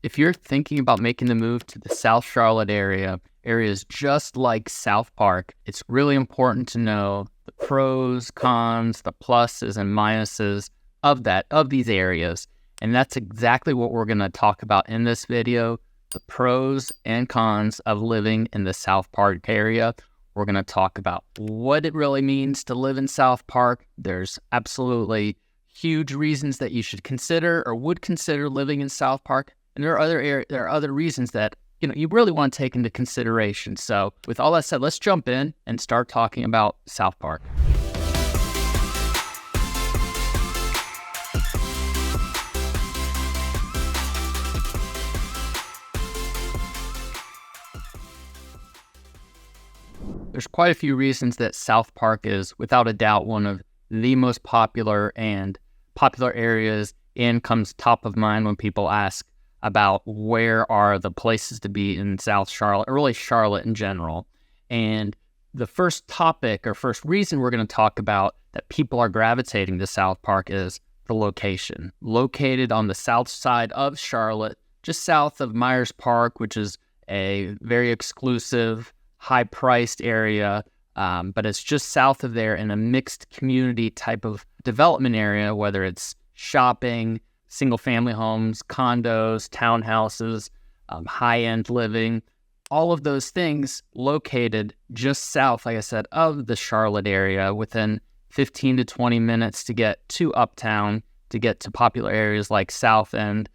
If you're thinking about making the move to the South Charlotte area, areas just like SouthPark, it's really important to know the pros, cons, the pluses and minuses of these areas. And that's exactly what we're going to talk about in this video, the pros and cons of living in the SouthPark area. We're going to talk about what it really means to live in SouthPark. There's absolutely huge reasons that you should consider or would consider living in SouthPark. And there are other reasons that you really want to take into consideration. So with all that said, let's jump in and start talking about SouthPark. There's quite a few reasons that SouthPark is, without a doubt, one of the most popular areas and comes top of mind when people ask about where are the places to be in South Charlotte, or really Charlotte in general. And the first topic or first reason we're going to talk about that people are gravitating to SouthPark is the location. Located on the south side of Charlotte, just south of Myers Park, which is a very exclusive, high-priced area, but it's just south of there in a mixed community type of development area, whether it's shopping, single-family homes, condos, townhouses, high-end living, all of those things located just south, like I said, of the Charlotte area, within 15 to 20 minutes to get to Uptown, to get to popular areas like South End,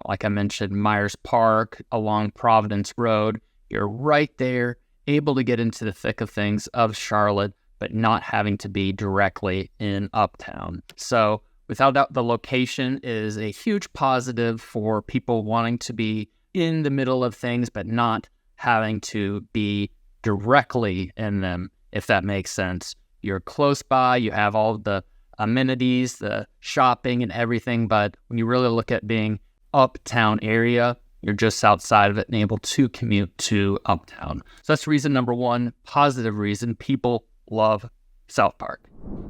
like I mentioned, Myers Park, along Providence Road. You're right there, able to get into the thick of things of Charlotte, but not having to be directly in Uptown. So without doubt, the location is a huge positive for people wanting to be in the middle of things, but not having to be directly in them, if that makes sense. You're close by, you have all the amenities, the shopping and everything, but when you really look at being Uptown area, you're just outside of it and able to commute to Uptown. So that's reason number one, positive reason people love SouthPark.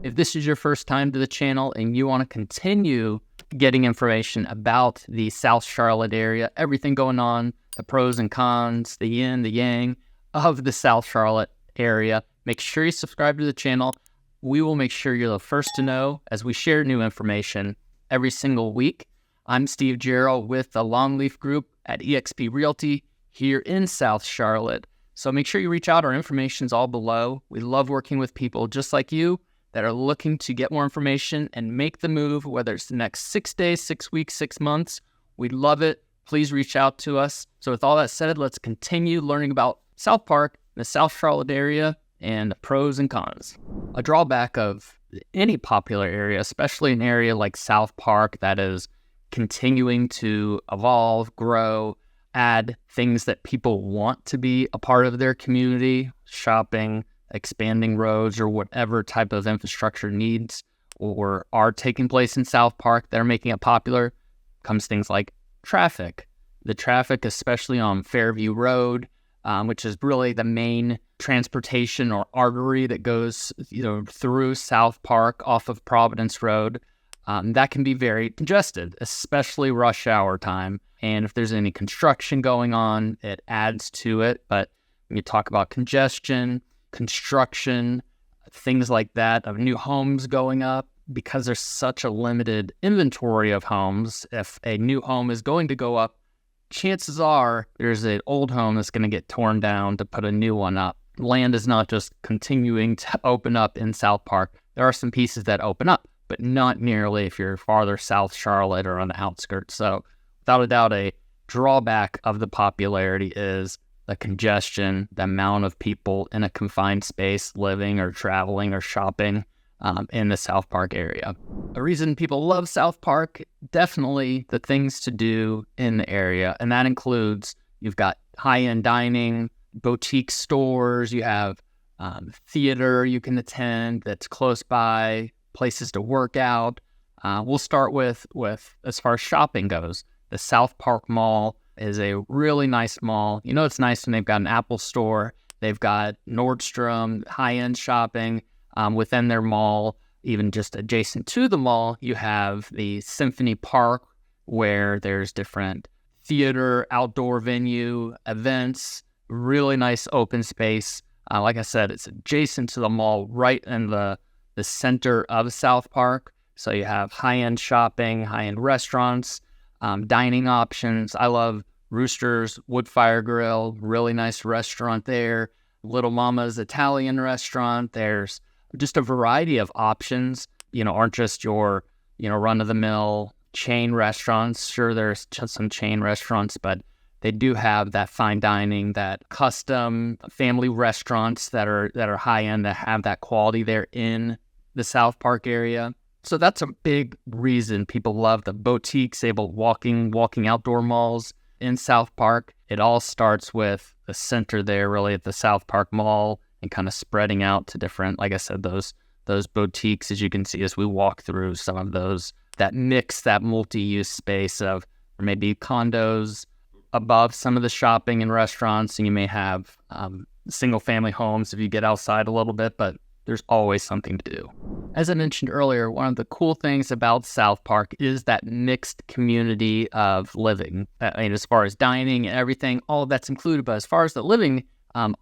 If this is your first time to the channel and you want to continue getting information about the South Charlotte area, everything going on, the pros and cons, the yin, the yang of the South Charlotte area, make sure you subscribe to the channel. We will make sure you're the first to know as we share new information every single week. I'm Steve Jarrell with the Longleaf Group at eXp Realty here in South Charlotte. So make sure you reach out. Our information's all below. We love working with people just like you that are looking to get more information and make the move, whether it's the next 6 days, 6 weeks, 6 months. We love it. Please reach out to us. So with all that said, let's continue learning about SouthPark, the South Charlotte area, and the pros and cons. A drawback of any popular area, especially an area like SouthPark that is continuing to evolve, grow, add things that people want to be a part of their community, shopping, expanding roads, or whatever type of infrastructure needs or are taking place in SouthPark that are making it popular, comes things like traffic. The traffic, especially on Fairview Road, which is really the main transportation or artery that goes through SouthPark off of Providence Road, that can be very congested, especially rush hour time. And if there's any construction going on, it adds to it. But when you talk about congestion, construction, things like that, of new homes going up, because there's such a limited inventory of homes, if a new home is going to go up, chances are there's an old home that's going to get torn down to put a new one up. Land is not just continuing to open up in SouthPark. There are some pieces that open up, but not nearly if you're farther South Charlotte or on the outskirts. So without a doubt, a drawback of the popularity is the congestion, the amount of people in a confined space living or traveling or shopping in the SouthPark area. A reason people love SouthPark, definitely the things to do in the area. And that includes, you've got high-end dining, boutique stores, you have theater you can attend that's close by, places to work out. We'll start with as far as shopping goes. The SouthPark Mall is a really nice mall. It's nice when they've got an Apple store. They've got Nordstrom, high-end shopping within their mall. Even just adjacent to the mall, you have the Symphony Park, where there's different theater, outdoor venue, events, really nice open space. Like I said, it's adjacent to the mall, right in the center of South Park. So you have high-end shopping, high-end restaurants, dining options. I love Rooster's Wood Fire Grill, really nice restaurant there. Little Mama's Italian restaurant. There's just a variety of options, aren't just your, run-of-the-mill chain restaurants. Sure, there's just some chain restaurants, but they do have that fine dining, that custom family restaurants that are high-end, that have that quality there in the South Park area. So that's a big reason people love the boutiques, walking outdoor malls in South Park. It all starts with the center there, really at the South Park Mall, and kind of spreading out to different, like I said, those boutiques, as you can see as we walk through some of those, that mix, that multi-use space of, or maybe condos above some of the shopping and restaurants, and you may have single-family homes if you get outside a little bit, but there's always something to do. As I mentioned earlier, one of the cool things about South Park is that mixed community of living. As far as dining and everything, all of that's included. But as far as the living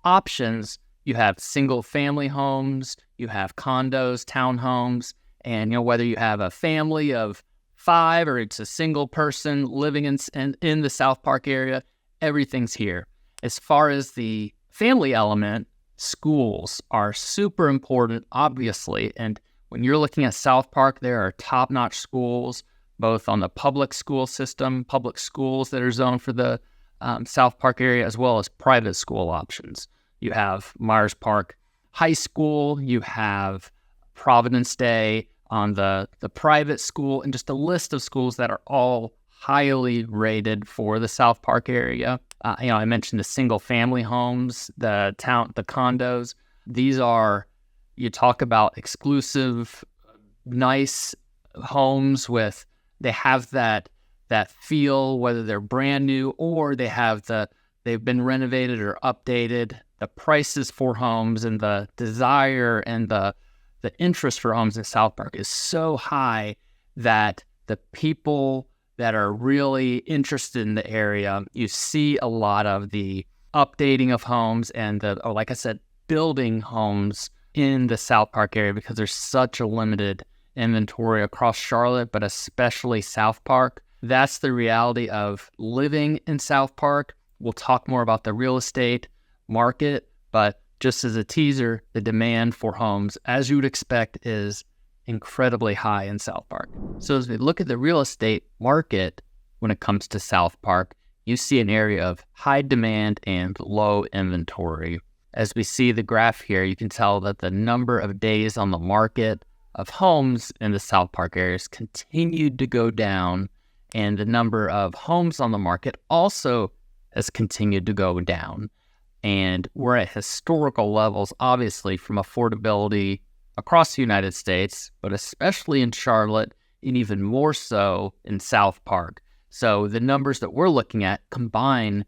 options, you have single-family homes, you have condos, townhomes, and whether you have a family of 5 or it's a single person living in the South Park area, everything's here. As far as the family element, schools are super important, obviously. And when you're looking at South Park, there are top-notch schools, both on the public school system, public schools that are zoned for the South Park area, as well as private school options. You have Myers Park High School, you have Providence Day on the private school, and just a list of schools that are all highly rated for the South Park area. I mentioned the single-family homes, the condos. These are, you talk about exclusive, nice homes they have that feel, whether they're brand new or they've been renovated or updated. The prices for homes and the desire and the interest for homes in South Park is so high that the people that are really interested in the area, you see a lot of the updating of homes and like I said, building homes in the South Park area because there's such a limited inventory across Charlotte, but especially South Park. That's the reality of living in South Park. We'll talk more about the real estate market, but just as a teaser, the demand for homes, as you would expect, is incredibly high in South Park. So as we look at the real estate market when it comes to South Park, you see an area of high demand and low inventory. As we see the graph here, you can tell that the number of days on the market of homes in the South Park areas continued to go down, and the number of homes on the market also has continued to go down. And we're at historical levels, obviously, from affordability across the United States, but especially in Charlotte, and even more so in South Park. So the numbers that we're looking at combine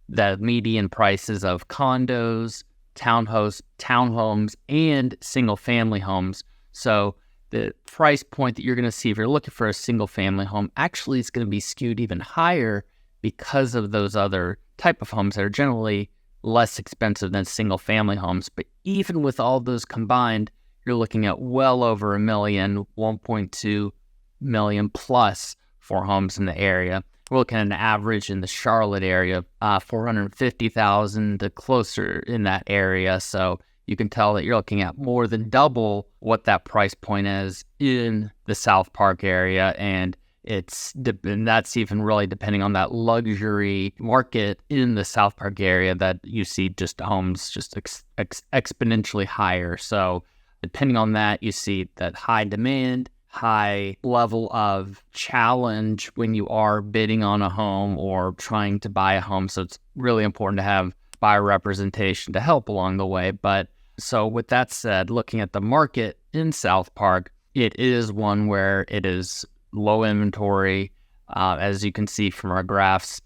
the median prices of condos, townhomes, and single-family homes. So the price point that you're going to see if you're looking for a single-family home actually is going to be skewed even higher because of those other type of homes that are generally less expensive than single-family homes. But even with all those combined, you're looking at well over $1 million, $1.2 million plus for homes in the area. We're looking at an average in the Charlotte area, $450,000 to closer in that area. So you can tell that you're looking at more than double what that price point is in the South Park area. And that's even really depending on that luxury market in the South Park area that you see just homes just exponentially higher. So depending on that, you see that high demand, high level of challenge when you are bidding on a home or trying to buy a home. So it's really important to have buyer representation to help along the way. But so with that said, looking at the market in South Park, it is one where it is low inventory. As you can see from our graphs,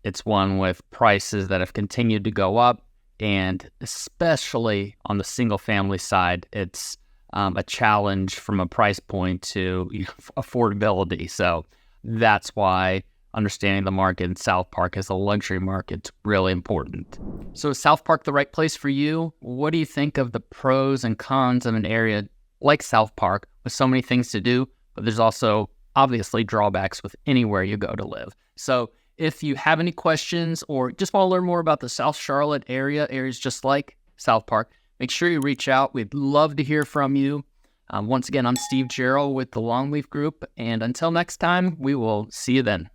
it's one with prices that have continued to go up. And especially on the single family side, it's a challenge from a price point to affordability. So that's why understanding the market in South Park as a luxury market is really important. So is South Park the right place for you? What do you think of the pros and cons of an area like South Park with so many things to do, but there's also obviously drawbacks with anywhere you go to live? So if you have any questions or just want to learn more about the South Charlotte areas just like South Park, make sure you reach out. We'd love to hear from you. Once again, I'm Steve Jarrell with the Longleaf Group, and until next time, we will see you then.